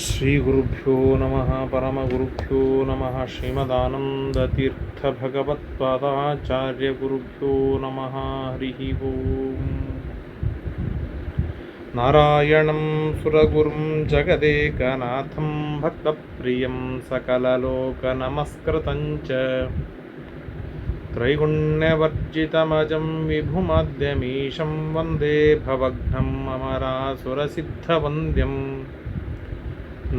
ಶ್ರೀ ಗುರುಭ್ಯೋ ನಮಃ ಪರಮಗುರುಭ್ಯೋ ನಮಃ ಶ್ರೀಮದಾನಂದತೀರ್ಥಭಗವತ್ಪಾದಾಚಾರ್ಯ ಗುರುಭ್ಯೋ ನಮಃ ಹರಿ ಓಂ. ನಾರಾಯಣಂ ಸುರಗುರುಂ ಜಗದೇಕನಾಥಂ ಭಕ್ತಪ್ರಿಯಂ ಸಕಲಲೋಕನಮಸ್ಕೃತಂ ಚ ತ್ರೈಗುಣ್ಯವರ್ಜಿತಮಜಂ ವಿಭುಮದ್ಯಮೀಶಂ ವಂದೇ ಭವಘ್ನಂ ಅಮರಾಸುರಸಿದ್ಧವಂದ್ಯಂ.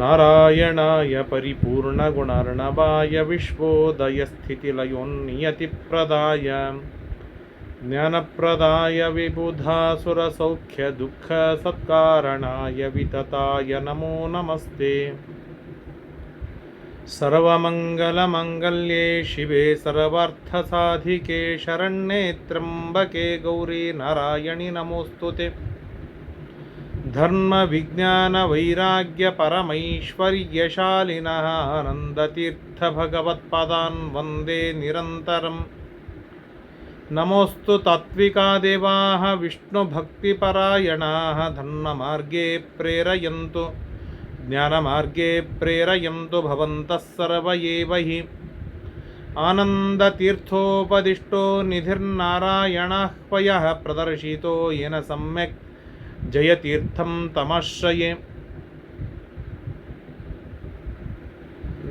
ನಾರಾಯಣಾಯ ಪರಿಪೂರ್ಣಗುಣರ್ಣವಾಯ ವಿಶ್ವೋದಯಸ್ಥಿತಿಲಯೋನ್ನಿಯತಿಪ್ರದಾಯ ಜ್ಞಾನಪ್ರದಾಯ ವಿಬುಧಾಸುರಸೌಖ್ಯದುಃಖಸತ್ಕಾರಣಾಯ ವಿತತಾಯ ನಮೋ ನಮಸ್ತೆ. ಸರ್ವಮಂಗಲಮಂಗಲ್ಯೆ ಶಿವೆ ಸರ್ವಾರ್ಥಸಾಧಿಕೆ ಶರಣ್ಯೆ ತ್ರ್ಯಂಬಕೆ ಗೌರಿ ನಾರಾಯಣಿ ನಮೋಸ್ತುತೆ. ಧರ್ಮ ವಿಜ್ಞಾನ ವೈರಾಗ್ಯ ಪರಮೈಶ್ವರ್ಯಶಾಲಿನಃ ಆನಂದತೀರ್ಥ ಭಗವತ್ಪಾದಾನ್ ವಂದೇ ನಿರಂತರಂ. ನಮೋಸ್ತು ತಾತ್ವಿಕಾ ದೇವಾಃ ವಿಷ್ಣುಭಕ್ತಿಪರಾಯಣಾಃ ಧರ್ಮಮಾರ್ಗೇ ಪ್ರೇರಯಂತು ಜ್ಞಾನಮಾರ್ಗೇ ಪ್ರೇರಯಂತು ಭವಂತಃ ಸರ್ವ ಏವ ಹಿ. ಆನಂದತೀರ್ಥೋಪದಿಷ್ಟೋ ನಿಧಿರ್ನಾರಾಯಣಃ ಪಯಃ ಪ್ರದರ್ಶಿತೋ ಯೇನ ಸಮ್ಯಕ್ ಜಯತೀರ್ಥಂ ತಮಾಶ್ರಯೇ.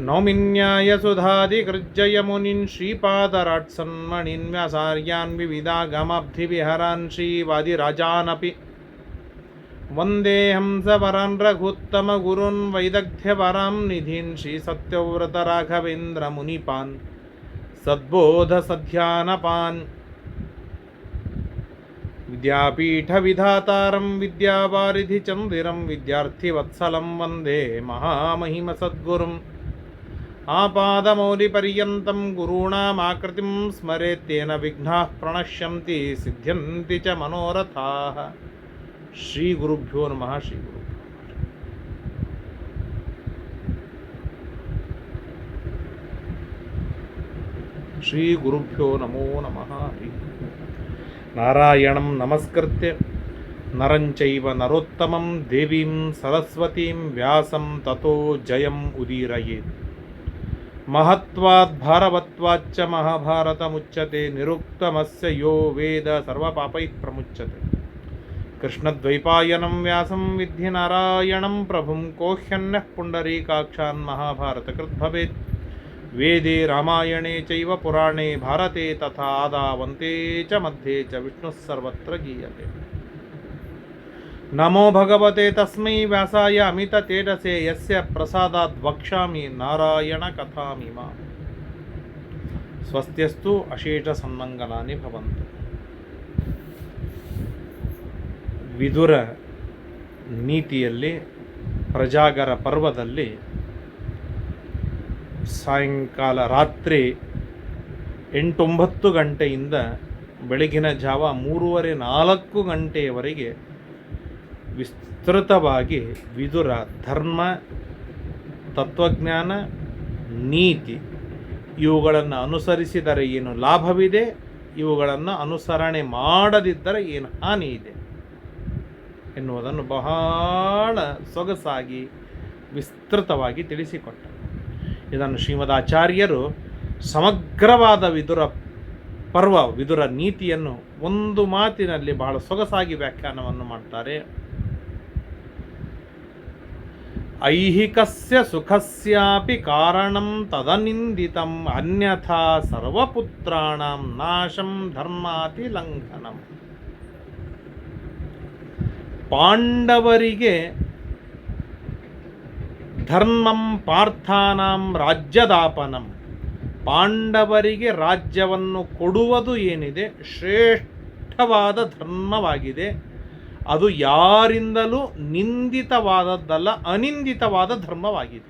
ನೌಮಿನ್ಯಾಯ ಸುಧಾಧಿಕೃಜ್ಜಯ ಮುನಿನ್ ಶ್ರೀಪಾದರಾಟ್ಸನ್ಮಣಿನ್ ವ್ಯಾಸಾರ್ಯಾನ್ ವಿವಿಧಾಗಮಾಬ್ಧಿವಿಹರಾನ್ ಶ್ರೀವಾದಿರಾಜಾನಪಿ ವಂದೇ ಹಂಸವರಾನ್ ರಘುತ್ತಮ ಗುರುನ್ ವೈದಗ್ಧ್ಯವರಾಂ ನಿಧೀನ್ ಶ್ರೀ ಸತ್ಯವ್ರತ ರಾಘವೇಂದ್ರ ಮುನಿಪಾನ್ ಸದ್ಬೋಧ ಸಧ್ಯಾನಪಾನ್. ವಿದ್ಯಾಪೀಠ ವಿಧಾತಾರಂ ವಿದ್ಯಾವಾರಿಧಿ ಚಂದಿರಂ ವಿದ್ಯಾರ್ಥಿವತ್ಸಲಂ ವಂದೇ ಮಹಾಮಹಿಮ ಸದ್ಗುರುಂ. ಆಪಾದಮೌಲಿಪರ್ಯಂತಂ ಗುರುಣಾಮಾಕೃತಿಂ ಸ್ಮರೇತ್ತೇನ ವಿಘ್ನಾಃ ಪ್ರಣಶ್ಯಂತಿ ಸಿದ್ಧ್ಯಂತಿ ಚ ಮನೋರಥಾಃ. ಶ್ರೀ ಗುರುಭ್ಯೋ ನಮಃ. ಶ್ರೀ ಗುರುಭ್ಯೋ ಶ್ರೀ ಗುರುಭ್ಯೋ ನಮೋ ನಮಃ. ನಾರಾಯಣಂ ನಮಸ್ಕೃತ್ಯ ನರಂಚೈವ ನರೋತ್ತಮಂ ದೇವೀಂ ಸರಸ್ವತೀಂ ವ್ಯಾಸಂ ತತೋ ಜಯಂ ಉದೀರಯೇತ್. ಮಹತ್ವಾದ್ ಭಾರವತ್ವಾಚ್ಚ ಮಹಾಭಾರತಮುಚ್ಯತೆ ನಿರುಕ್ತಮಸ್ಯ ಯೋ ವೇದ ಸರ್ವಪಾಪೈಃ ಪ್ರಮುಚ್ಯತೆ. ಕೃಷ್ಣದ್ವೈಪಾಯನಂ ವ್ಯಾಸಂ ವಿದ್ಧಿ ನಾರಾಯಣಂ ಪ್ರಭುಂ ಕೋಹ್ಯನ್ಯಃ ಪುಂಡರೀಕಾಕ್ಷಾನ್ ಮಹಾಭಾರತಕೃತ್ ಭವೇತ್. ವೇದೆ ರಾಮಾಯಣೆ ಚೈವ ಪುರಾಣೆ ಭಾರತೆ ತಥಾ ಆದಾವಂತೆ ಚ ಮಧ್ಯೆ ಚ ವಿಷ್ಣುಃ ಸರ್ವತ್ರ ಗೀಯತೆ. ನಮೋ ಭಗವತೆ ತಸ್ಮೈ ವ್ಯಾಸಾಯ ಅಮಿತ ತೇಜಸೆ ಯಸ್ಯ ಪ್ರಸಾದಾದ್ ವಕ್ಷ್ಯಾಮಿ ನಾರಾಯಣ ಕಥಾಮಿಮಾಂ. ಸ್ವಸ್ತ್ಯಸ್ತು ಅಶೇಷ ಸನ್ಮಂಗಲಾನಿ ಭವಂತು. ವಿದುರ ನೀತಿಯಲ್ಲಿ ಪ್ರಜಾಗರ ಪರ್ವದಲ್ಲಿ ಸಾಯಂಕಾಲ ರಾತ್ರಿ 8-9 ಗಂಟೆಯಿಂದ ಬೆಳಗಿನ ಜಾವ 3:30-4 ಗಂಟೆಯವರೆಗೆ ವಿಸ್ತೃತವಾಗಿ ವಿದುರ ಧರ್ಮ, ತತ್ವಜ್ಞಾನ, ನೀತಿ ಇವುಗಳನ್ನು ಅನುಸರಿಸಿದರೆ ಏನು ಲಾಭವಿದೆ, ಇವುಗಳನ್ನು ಅನುಸರಣೆ ಮಾಡದಿದ್ದರೆ ಏನು ಹಾನಿ ಇದೆ ಎನ್ನುವುದನ್ನು ಬಹಳ ಸೊಗಸಾಗಿ ವಿಸ್ತೃತವಾಗಿ ತಿಳಿಸಿಕೊಟ್ಟರು. ಇದನ್ನು ಶ್ರೀಮದಾಚಾರ್ಯರು ಸಮಗ್ರವಾದ ವಿದುರ ಪರ್ವ, ವಿದುರ ನೀತಿಯನ್ನು ಒಂದು ಮಾತಿನಲ್ಲಿ ಬಹಳ ಸೊಗಸಾಗಿ ವ್ಯಾಖ್ಯಾನವನ್ನು ಮಾಡ್ತಾರೆ. ಐಹಿಕಸ್ಯ ಸುಖಸ್ಯಾಪಿ ಕಾರಣಂ ತದನಿಂದಿತಂ ಅನ್ಯಥಾ ಸರ್ವಪುತ್ರಾಣಂ ನಾಶಂ ಧರ್ಮಾತಿ ಲಂಘನಂ. ಪಾಂಡವರಿಗೆ ಧರ್ಮಂ ಪಾರ್ಥಾನಾಂ ರಾಜ್ಯದಾಪನಂ, ಪಾಂಡವರಿಗೆ ರಾಜ್ಯವನ್ನು ಕೊಡುವುದು ಏನಿದೆ ಶ್ರೇಷ್ಠವಾದ ಧರ್ಮವಾಗಿದೆ. ಅದು ಯಾರಿಂದಲೂ ನಿಂದಿತವಾದದ್ದಲ್ಲ, ಅನಿಂದಿತವಾದ ಧರ್ಮವಾಗಿದೆ.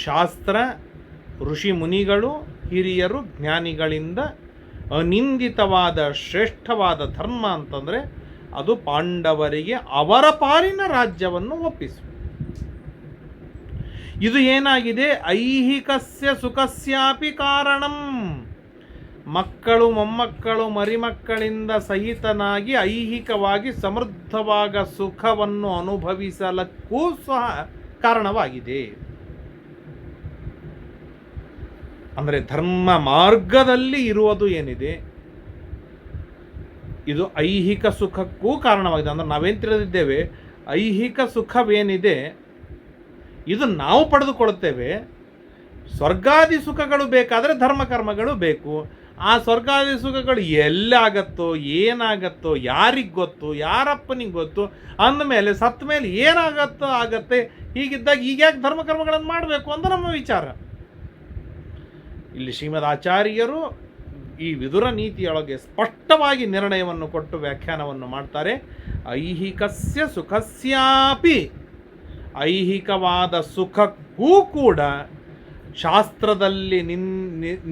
ಶಾಸ್ತ್ರ, ಋಷಿ ಮುನಿಗಳು, ಹಿರಿಯರು, ಜ್ಞಾನಿಗಳಿಂದ ಅನಿಂದಿತವಾದ ಶ್ರೇಷ್ಠವಾದ ಧರ್ಮ ಅಂತಂದರೆ ಅದು ಪಾಂಡವರಿಗೆ ಅವರ ಪಾಲಿನ ರಾಜ್ಯವನ್ನು ಒಪ್ಪಿಸು. ಇದು ಏನಾಗಿದೆ? ಐಹಿಕಸ್ಯ ಸುಖಸ್ಯಾಪಿ ಕಾರಣಂ. ಮಕ್ಕಳು, ಮೊಮ್ಮಕ್ಕಳು, ಮರಿಮಕ್ಕಳಿಂದ ಸಹಿತನಾಗಿ ಐಹಿಕವಾಗಿ ಸಮೃದ್ಧವಾದ ಸುಖವನ್ನು ಅನುಭವಿಸಲಕ್ಕೂ ಸಹ ಕಾರಣವಾಗಿದೆ. ಅಂದರೆ ಧರ್ಮ ಮಾರ್ಗದಲ್ಲಿ ಇರುವುದು ಏನಿದೆ ಇದು ಐಹಿಕ ಸುಖಕ್ಕೂ ಕಾರಣವಾಗಿದೆ. ಅಂದರೆ ನಾವೇನು ತಿಳಿದಿದ್ದೇವೆ, ಐಹಿಕ ಸುಖವೇನಿದೆ ಇದು ನಾವು ಪಡೆದುಕೊಳ್ಳುತ್ತೇವೆ. ಸ್ವರ್ಗಾದಿ ಸುಖಗಳು ಬೇಕಾದರೆ ಧರ್ಮಕರ್ಮಗಳು ಬೇಕು. ಆ ಸ್ವರ್ಗಾದಿ ಸುಖಗಳು ಎಲ್ಲಾಗತ್ತೋ ಏನಾಗತ್ತೋ ಯಾರಿಗೆ ಗೊತ್ತು, ಯಾರಪ್ಪನಿಗೆ ಗೊತ್ತು. ಅಂದಮೇಲೆ ಸತ್ತ ಮೇಲೆ ಏನಾಗತ್ತೋ ಆಗತ್ತೆ. ಹೀಗಿದ್ದಾಗ ಈಗ ಯಾಕೆ ಧರ್ಮಕರ್ಮಗಳನ್ನು ಮಾಡಬೇಕು ಅಂತ ನಮ್ಮ ವಿಚಾರ. ಇಲ್ಲಿ ಶ್ರೀಮದ್ ಆಚಾರ್ಯರು ಈ ವಿದುರ ನೀತಿಯೊಳಗೆ ಸ್ಪಷ್ಟವಾಗಿ ನಿರ್ಣಯವನ್ನು ಕೊಟ್ಟು ವ್ಯಾಖ್ಯಾನವನ್ನು ಮಾಡ್ತಾರೆ. ಐಹಿಕಸ್ಯ ಸುಖಸ್ಯಾಪಿ, ಐಹಿಕವಾದ ಸುಖಕ್ಕೂ ಕೂಡ ಶಾಸ್ತ್ರದಲ್ಲಿ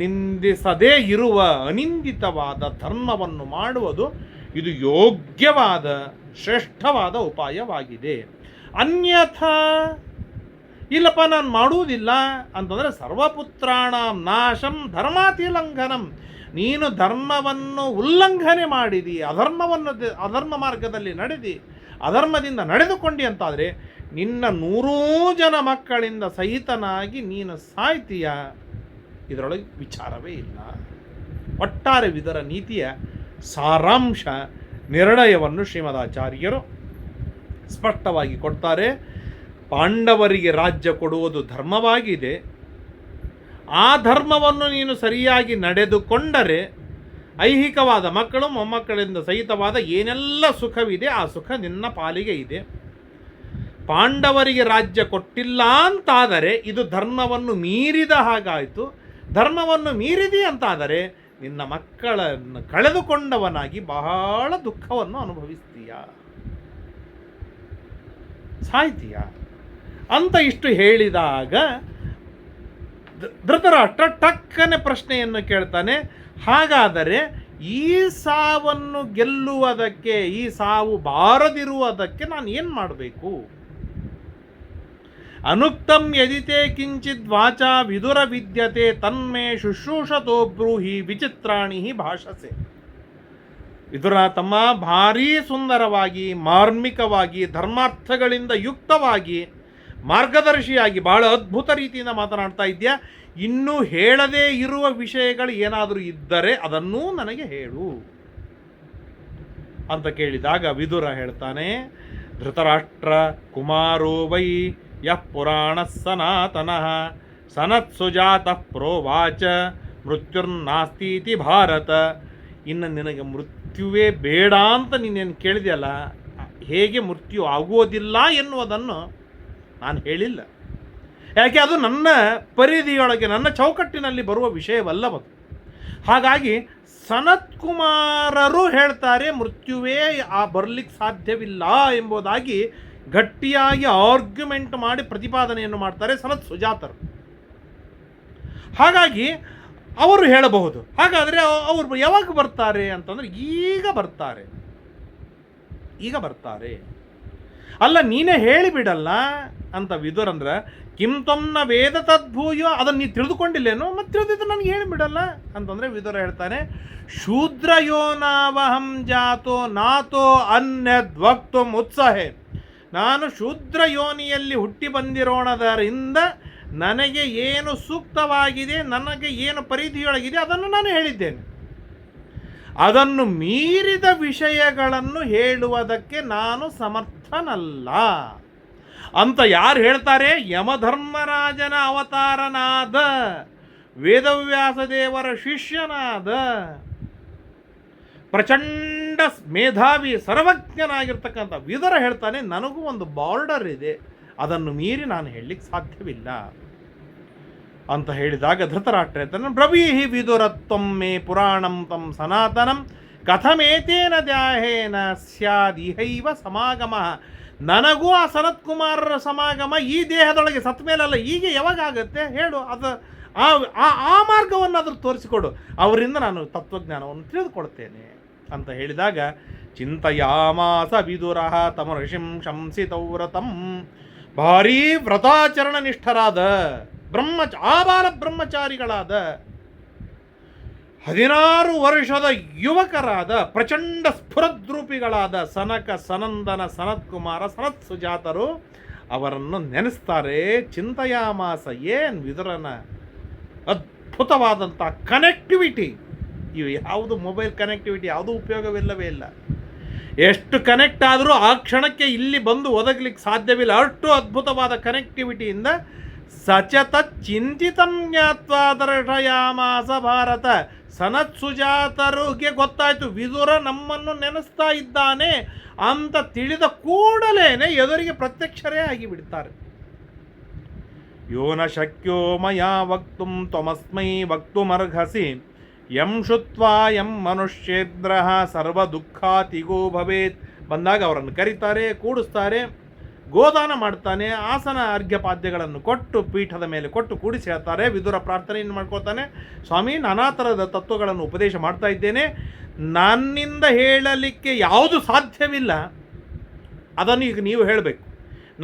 ನಿಂದಿಸದೇ ಇರುವ ಅನಿಂದಿತವಾದ ಧರ್ಮವನ್ನು ಮಾಡುವುದು ಇದು ಯೋಗ್ಯವಾದ ಶ್ರೇಷ್ಠವಾದ ಉಪಾಯವಾಗಿದೆ. ಅನ್ಯಥಾ ಇಲ್ಲಪ್ಪ ನಾನು ಮಾಡುವುದಿಲ್ಲ ಅಂತಂದರೆ ಸರ್ವಪುತ್ರಾಣಂ ನಾಶಂ ಧರ್ಮಾತಿಲಂಘನಂ, ನೀನು ಧರ್ಮವನ್ನು ಉಲ್ಲಂಘನೆ ಮಾಡಿದಿ, ಅಧರ್ಮ ಮಾರ್ಗದಲ್ಲಿ ನಡೆದಿ, ಅಧರ್ಮದಿಂದ ನಡೆದುಕೊಂಡಿ ಅಂತಾದರೆ ನಿನ್ನ 100 ಜನ ಮಕ್ಕಳಿಂದ ಸಹಿತನಾಗಿ ನೀನು ಸಾಯ್ತೀಯ. ಇದರೊಳಗೆ ವಿಚಾರವೇ ಇಲ್ಲ. ಒಟ್ಟಾರೆ ವಿದುರ ನೀತಿಯ ಸಾರಾಂಶ ನಿರ್ಣಯವನ್ನು ಶ್ರೀಮದಾಚಾರ್ಯರು ಸ್ಪಷ್ಟವಾಗಿ ಕೊಡ್ತಾರೆ. ಪಾಂಡವರಿಗೆ ರಾಜ್ಯ ಕೊಡುವುದು ಧರ್ಮವಾಗಿದೆ. ಆ ಧರ್ಮವನ್ನು ನೀನು ಸರಿಯಾಗಿ ನಡೆದುಕೊಂಡರೆ ಐಹಿಕವಾದ ಮಕ್ಕಳು ಮೊಮ್ಮಕ್ಕಳಿಂದ ಸಹಿತವಾದ ಏನೆಲ್ಲ ಸುಖವಿದೆ ಆ ಸುಖ ನಿನ್ನ ಪಾಲಿಗೆ ಇದೆ. ಪಾಂಡವರಿಗೆ ರಾಜ್ಯ ಕೊಟ್ಟಿಲ್ಲ ಅಂತಾದರೆ ಇದು ಧರ್ಮವನ್ನು ಮೀರಿದ ಹಾಗಾಯಿತು. ಧರ್ಮವನ್ನು ಮೀರಿದಿ ಅಂತಾದರೆ ನಿನ್ನ ಮಕ್ಕಳನ್ನು ಕಳೆದುಕೊಂಡವನಾಗಿ ಬಹಳ ದುಃಖವನ್ನು ಅನುಭವಿಸ್ತೀಯ, ಸಾಯ್ತೀಯ ಅಂತ ಇಷ್ಟು ಹೇಳಿದಾಗ ಧೃತರಾಷ್ಟ್ರ ಟಕ್ಕನೆ ಪ್ರಶ್ನೆಯನ್ನು ಕೇಳ್ತಾನೆ. ಹಾಗಾದರೆ ಈ ಸಾವನ್ನು ಗೆಲ್ಲುವುದಕ್ಕೆ, ಈ ಸಾವು ಬಾರದಿರುವುದಕ್ಕೆ ನಾನು ಏನು ಮಾಡಬೇಕು? ಅನುಕ್ತಂ ಯದಿತೆ ಕಿಂಚಿದ್ ವಾಚಾ ವಿದುರ ವಿದ್ಯತೆ ತನ್ಮೇ ಶುಶ್ರೂಷತೋ ಬ್ರೂಹಿ ವಿಚಿತ್ರಾಣಿ ಭಾಷಸೆ. ವಿದುರ ತಮ್ಮ ಭಾರೀ ಸುಂದರವಾಗಿ, ಮಾರ್ಮಿಕವಾಗಿ, ಧರ್ಮಾರ್ಥಗಳಿಂದ ಯುಕ್ತವಾಗಿ, ಮಾರ್ಗದರ್ಶಿಯಾಗಿ ಬಹಳ ಅದ್ಭುತ ರೀತಿಯಿಂದ ಮಾತನಾಡ್ತಾ ಇದೆಯಾ. ಇನ್ನೂ ಹೇಳದೇ ಇರುವ ವಿಷಯಗಳು ಏನಾದರೂ ಇದ್ದರೆ ಅದನ್ನೂ ನನಗೆ ಹೇಳು ಅಂತ ಕೇಳಿದಾಗ ವಿದುರ ಹೇಳ್ತಾನೆ, ಧೃತರಾಷ್ಟ್ರ ಕುಮಾರೋ ವೈ ಯಃ ಪುರಾಣ ಸನಾತನಃ ಸನತ್ಸುಜಾತಃ ಪ್ರೋವಾಚ ಮೃತ್ಯುರ್ನಾಸ್ತೀತಿ ಭಾರತ. ಇನ್ನು ನಿನಗೆ ಮೃತ್ಯುವೇ ಬೇಡ ಅಂತ ನೀನೇನು ಕೇಳಿದೆಯಲ್ಲ, ಹೇಗೆ ಮೃತ್ಯು ಆಗುವುದಿಲ್ಲ ಎನ್ನುವುದನ್ನು ನಾನು ಹೇಳಿಲ್ಲ. ಯಾಕೆ ಅದು ನನ್ನ ಪರಿಧಿಯೊಳಗೆ, ನನ್ನ ಚೌಕಟ್ಟಿನಲ್ಲಿ ಬರುವ ವಿಷಯವಲ್ಲವದು. ಹಾಗಾಗಿ ಸನತ್ಕುಮಾರರು ಹೇಳ್ತಾರೆ ಮೃತ್ಯುವೇ ಬರಲಿಕ್ಕೆ ಸಾಧ್ಯವಿಲ್ಲ ಎಂಬುದಾಗಿ ಗಟ್ಟಿಯಾಗಿ ಆರ್ಗ್ಯುಮೆಂಟ್ ಮಾಡಿ ಪ್ರತಿಪಾದನೆಯನ್ನು ಮಾಡ್ತಾರೆ ಸನತ್ ಸುಜಾತರು. ಹಾಗಾಗಿ ಅವರು ಹೇಳಬಹುದು. ಹಾಗಾದರೆ ಅವರು ಯಾವಾಗ ಬರ್ತಾರೆ ಅಂತಂದರೆ ಈಗ ಬರ್ತಾರೆ. ಅಲ್ಲ ನೀನೇ ಹೇಳಿಬಿಡಲ್ಲ ಅಂತ ವಿದುರಂದ್ರೆ, ಕಿಂ ತ್ವಮ್ನ ವೇದ ತದ್ಭೂಯೋ, ಅದನ್ನು ನೀವು ತಿಳಿದುಕೊಂಡಿಲ್ಲೇನೋ, ಮತ್ತೆ ತಿಳಿದಿದ್ದು ನನಗೆ ಹೇಳಿಬಿಡಲ್ಲ ಅಂತಂದರೆ ವಿದುರ ಹೇಳ್ತಾನೆ, ಶೂದ್ರಯೋನಾವಹಂ ಜಾತೋ ನಾತೋ ಅನ್ಯದ್ವಕ್ತು ಉತ್ಸಾಹೆ. ನಾನು ಶೂದ್ರ ಯೋನಿಯಲ್ಲಿ ಹುಟ್ಟಿ ಬಂದಿರೋಣದರಿಂದ ನನಗೆ ಏನು ಸೂಕ್ತವಾಗಿದೆ, ನನಗೆ ಏನು ಪರಿಧಿಯೊಳಗಿದೆ ಅದನ್ನು ನಾನು ಹೇಳಿದ್ದೇನೆ. ಅದನ್ನು ಮೀರಿದ ವಿಷಯಗಳನ್ನು ಹೇಳುವುದಕ್ಕೆ ನಾನು ಸಮರ್ಥನಲ್ಲ ಅಂತ ಯಾರು ಹೇಳ್ತಾರೆ? ಯಮಧರ್ಮರಾಜನ ಅವತಾರನಾದ, ವೇದವ್ಯಾಸ ದೇವರ ಶಿಷ್ಯನಾದ, ಪ್ರಚಂಡ ಮೇಧಾವಿ ಸರ್ವಜ್ಞನಾಗಿರ್ತಕ್ಕಂಥ ವಿದುರ ಹೇಳ್ತಾನೆ, ನನಗೂ ಒಂದು ಬಾರ್ಡರ್ ಇದೆ, ಅದನ್ನು ಮೀರಿ ನಾನು ಹೇಳಲಿಕ್ಕೆ ಸಾಧ್ಯವಿಲ್ಲ ಅಂತ ಹೇಳಿದಾಗ ಧೃತರಾಷ್ಟ್ರ ಹೇಳ್ತಾನೆ, ಬ್ರವೀಹಿ ವಿದುರತ್ವಂ ಮೇ ಪುರಾಣಂ ತಂ ಸನಾತನಂ ಕಥಮೇತೇನ ದ್ಯಾಹೇನ ಸ್ಯಾದಿಹೈವ ಸಮಾಗಮ. ನನಗೂ ಆ ಸನತ್ಕುಮಾರರ ಸಮಾಗಮ ಈ ದೇಹದೊಳಗೆ ಸತ್ತ ಮೇಲಲ್ಲ, ಈಗ ಯಾವಾಗ ಆಗುತ್ತೆ ಹೇಳು, ಅದು ಆ ಮಾರ್ಗವನ್ನು ತೋರಿಸಿಕೊಡು, ಅವರಿಂದ ನಾನು ತತ್ವಜ್ಞಾನವನ್ನು ತಿಳಿದುಕೊಳ್ತೇನೆ ಅಂತ ಹೇಳಿದಾಗ ಚಿಂತಯಾಮಾಸ ವಿದುರಃ ತಮ ಋಷಿಂ ಶಂಸಿತವ್ರತಂ. ಭಾರೀ ವ್ರತಾಚರಣ ನಿಷ್ಠರಾದ ಆಬಾಲ ಬ್ರಹ್ಮಚಾರಿಗಳಾದ 16 ವರ್ಷದ ಯುವಕರಾದ ಪ್ರಚಂಡ ಸ್ಫುರದ್ರೂಪಿಗಳಾದ ಸನಕ ಸನಂದನ ಸನತ್ಕುಮಾರ ಸನತ್ ಸುಜಾತರು ಅವರನ್ನು ನೆನೆಸ್ತಾರೆ. ಚಿಂತಯಾಮಾಸ. ಏನು ವಿದುರನ ಅದ್ಭುತವಾದಂಥ ಕನೆಕ್ಟಿವಿಟಿ. ಇವು ಯಾವುದು ಮೊಬೈಲ್ ಕನೆಕ್ಟಿವಿಟಿ ಯಾವುದೂ ಉಪಯೋಗವಿಲ್ಲವೇ ಇಲ್ಲ. ಎಷ್ಟು ಕನೆಕ್ಟ್ ಆದರೂ ಆ ಕ್ಷಣಕ್ಕೆ ಇಲ್ಲಿ ಬಂದು ಒದಗಲಿಕ್ಕೆ ಸಾಧ್ಯವಿಲ್ಲ. ಅಷ್ಟು ಅದ್ಭುತವಾದ ಕನೆಕ್ಟಿವಿಟಿಯಿಂದ ಸಚತ ಚಿಂತಿತಂ ಜ್ಞಾತ್ವಾ ದರ್ಶಯಾಮಾಸ ಭಾರತ. ಸನತ್ ಸುಜಾತರಿಗೆ ಗೊತ್ತಾಯಿತು ವಿದುರ ನಮ್ಮನ್ನು ನೆನೆಸ್ತಾ ಇದ್ದಾನೆ ಅಂತ ತಿಳಿದ ಕೂಡಲೇನೆ ಎದುರಿಗೆ ಪ್ರತ್ಯಕ್ಷರೇ ಆಗಿಬಿಡ್ತಾರೆ. ಯೋನ ಶಕ್ಯೋ ಮಯಾ ವಕ್ತುಂ ತ್ವಮಸ್ಮೈ ವಕ್ತುಮರ್ಹಸಿ ಯಂ ಶುತ್ವಾ ಯಂ ಮನುಷ್ಯೇಂದ್ರ ಸರ್ವ ದುಃಖಾತಿಗೋ ಭವೇತ್. ಬಂದಾಗ ಅವರನ್ನು ಕರೀತಾರೆ, ಕೂಡಿಸ್ತಾರೆ, ಗೋದಾನ ಮಾಡ್ತಾನೆ, ಆಸನ ಅರ್ಘ್ಯಪಾದ್ಯಗಳನ್ನು ಕೊಟ್ಟು ಪೀಠದ ಮೇಲೆ ಕೊಟ್ಟು ಕೂಡಿಸಿ ಹೇಳ್ತಾರೆ. ವಿದುರ ಪ್ರಾರ್ಥನೆಯನ್ನು ಮಾಡ್ಕೊಳ್ತಾನೆ, ಸ್ವಾಮಿ ನಾನಾ ಥರದ ತತ್ವಗಳನ್ನು ಉಪದೇಶ ಮಾಡ್ತಾ ಇದ್ದೇನೆ, ನನ್ನಿಂದ ಹೇಳಲಿಕ್ಕೆ ಯಾವುದು ಸಾಧ್ಯವಿಲ್ಲ ಅದನ್ನು ಈಗ ನೀವು ಹೇಳಬೇಕು.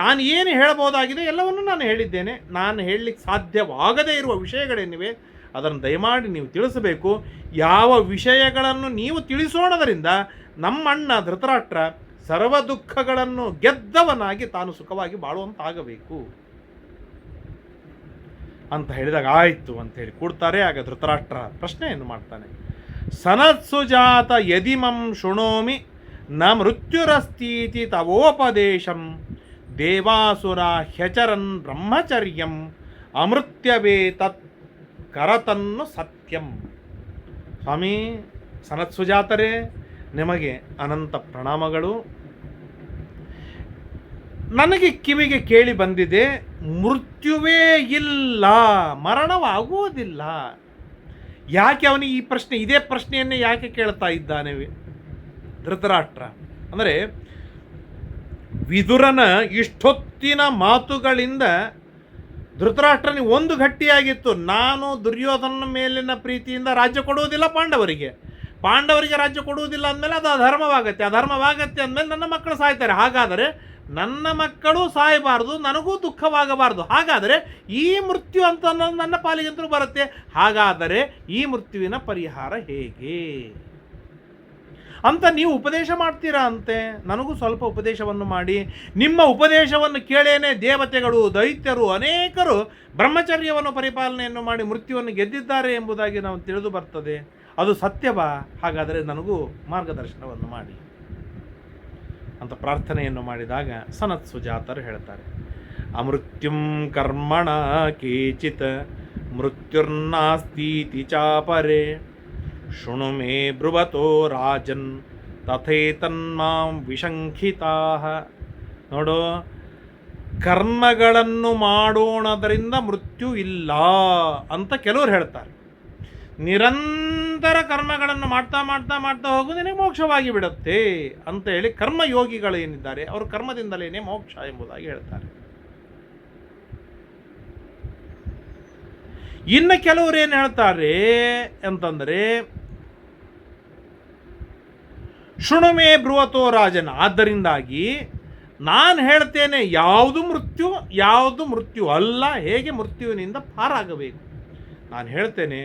ನಾನು ಏನು ಹೇಳ್ಬೋದಾಗಿದೆ ಎಲ್ಲವನ್ನು ನಾನು ಹೇಳಿದ್ದೇನೆ. ನಾನು ಹೇಳಲಿಕ್ಕೆ ಸಾಧ್ಯವಾಗದೇ ಇರುವ ವಿಷಯಗಳೇನಿವೆ ಅದನ್ನು ದಯಮಾಡಿ ನೀವು ತಿಳಿಸಬೇಕು. ಯಾವ ವಿಷಯಗಳನ್ನು ನೀವು ತಿಳಿಸೋಣದರಿಂದ ನಮ್ಮಣ್ಣ ಧೃತರಾಷ್ಟ್ರ ಸರ್ವ ದುಃಖಗಳನ್ನು ಗೆದ್ದವನಾಗಿ ತಾನು ಸುಖವಾಗಿ ಬಾಳುವಂತಾಗಬೇಕು ಅಂತ ಹೇಳಿದಾಗ ಆಯಿತು ಅಂತೇಳಿ ಕೂಡ್ತಾರೆ. ಆಗ ಧೃತರಾಷ್ಟ್ರ ಪ್ರಶ್ನೆಯನ್ನು ಮಾಡ್ತಾನೆ. ಸನತ್ಸುಜಾತ ಯದಿಮಂ ಶೃಣೋಮಿ ನ ಮೃತ್ಯುರಸ್ತೀತಿ ತವೋಪದೇಶಂ ದೇವಾಸುರ ಹ್ಯಚರನ್ ಬ್ರಹ್ಮಚರ್ಯಂ ಅಮೃತ್ಯವೇ ತತ್ ಕರತನ್ನು ಸತ್ಯಂ. ಸ್ವಾಮಿ ಸನತ್ಸುಜಾತರೇ, ನಿಮಗೆ ಅನಂತ ಪ್ರಣಾಮಗಳು. ನನಗೆ ಕಿವಿಗೆ ಕೇಳಿ ಬಂದಿದೆ ಮೃತ್ಯುವೇ ಇಲ್ಲ, ಮರಣವಾಗುವುದಿಲ್ಲ. ಯಾಕೆ ಅವನಿಗೆ ಈ ಪ್ರಶ್ನೆ, ಇದೇ ಪ್ರಶ್ನೆಯನ್ನೇ ಯಾಕೆ ಕೇಳ್ತಾ ಇದ್ದಾನೆ ಧೃತರಾಷ್ಟ್ರ ಅಂದರೆ ವಿದುರನ ಇಷ್ಟೊತ್ತಿನ ಮಾತುಗಳಿಂದ ಧೃತರಾಷ್ಟ್ರನಿಗೆ ಒಂದು ಗಟ್ಟಿಯಾಗಿತ್ತು. ನಾನು ದುರ್ಯೋಧನ ಮೇಲಿನ ಪ್ರೀತಿಯಿಂದ ರಾಜ್ಯ ಕೊಡುವುದಿಲ್ಲ ಪಾಂಡವರಿಗೆ ರಾಜ್ಯ ಕೊಡುವುದಿಲ್ಲ ಅಂದಮೇಲೆ ಅದು ಅಧರ್ಮವಾಗತ್ತೆ ಅಂದಮೇಲೆ ನನ್ನ ಮಕ್ಕಳು ಸಾಯ್ತಾರೆ. ಹಾಗಾದರೆ ನನ್ನ ಮಕ್ಕಳು ಸಾಯಬಾರ್ದು, ನನಗೂ ದುಃಖವಾಗಬಾರ್ದು. ಹಾಗಾದರೆ ಈ ಮೃತ್ಯು ಅಂತ ನನ್ನ ಪಾಲಿಗಂತೂ ಬರುತ್ತೆ. ಹಾಗಾದರೆ ಈ ಮೃತ್ಯುವಿನ ಪರಿಹಾರ ಹೇಗೆ ಅಂತ ನೀವು ಉಪದೇಶ ಮಾಡ್ತೀರಾ ಅಂತೆ. ನನಗೂ ಸ್ವಲ್ಪ ಉಪದೇಶವನ್ನು ಮಾಡಿ. ನಿಮ್ಮ ಉಪದೇಶವನ್ನು ಕೇಳೇನೆ ದೇವತೆಗಳು, ದೈತ್ಯರು, ಅನೇಕರು ಬ್ರಹ್ಮಚರ್ಯವನ್ನು ಪರಿಪಾಲನೆಯನ್ನು ಮಾಡಿ ಮೃತ್ಯುವನ್ನು ಗೆದ್ದಿದ್ದಾರೆ ಎಂಬುದಾಗಿ ನಾವು ತಿಳಿದು ಬರ್ತದೆ. ಅದು ಸತ್ಯವಾ? ಹಾಗಾದರೆ ನನಗೂ ಮಾರ್ಗದರ್ಶನವನ್ನು ಮಾಡಿ ಅಂತ ಪ್ರಾರ್ಥನೆಯನ್ನು ಮಾಡಿದಾಗ ಸನತ್ ಸುಜಾತರು ಹೇಳ್ತಾರೆ, ಅಮೃತ್ಯುಂ ಕರ್ಮಣ ಕೇಚಿತ್ ಮೃತ್ಯುರ್ನಾಸ್ತೀತಿ ಚಾಪರೆ ಶೃಣು ಮೇ ಬ್ರುವತೋ ರಾಜನ್ ತಥೇತನ್ಮಾಂ ವಿಶಂಖಿತಾಃ. ನೋಡು, ಕರ್ಮಗಳನ್ನು ಮಾಡೋಣದರಿಂದ ಮೃತ್ಯು ಇಲ್ಲ ಅಂತ ಕೆಲವರು ಹೇಳ್ತಾರೆ. ನಿರಂತರ ಕರ್ಮಗಳನ್ನು ಮಾಡ್ತಾ ಮಾಡ್ತಾ ಮಾಡ್ತಾ ಹೋಗೋದು ನಿನಗೆ ಮೋಕ್ಷವಾಗಿ ಬಿಡುತ್ತೆ ಅಂತ ಹೇಳಿ ಕರ್ಮಯೋಗಿಗಳು ಏನಿದ್ದಾರೆ ಅವರು ಕರ್ಮದಿಂದಲೇ ಮೋಕ್ಷ ಎಂಬುದಾಗಿ ಹೇಳ್ತಾರೆ. ಇನ್ನು ಕೆಲವರು ಏನು ಹೇಳ್ತಾರೆ ಅಂತಂದರೆ, ಶೃಣುಮೇ ಬ್ರುವತೋ ರಾಜನ್, ಆದ್ದರಿಂದಾಗಿ ನಾನು ಹೇಳ್ತೇನೆ ಯಾವುದು ಮೃತ್ಯು ಅಲ್ಲ, ಹೇಗೆ ಮೃತ್ಯುವಿನಿಂದ ಪಾರಾಗಬೇಕು ನಾನು ಹೇಳ್ತೇನೆ.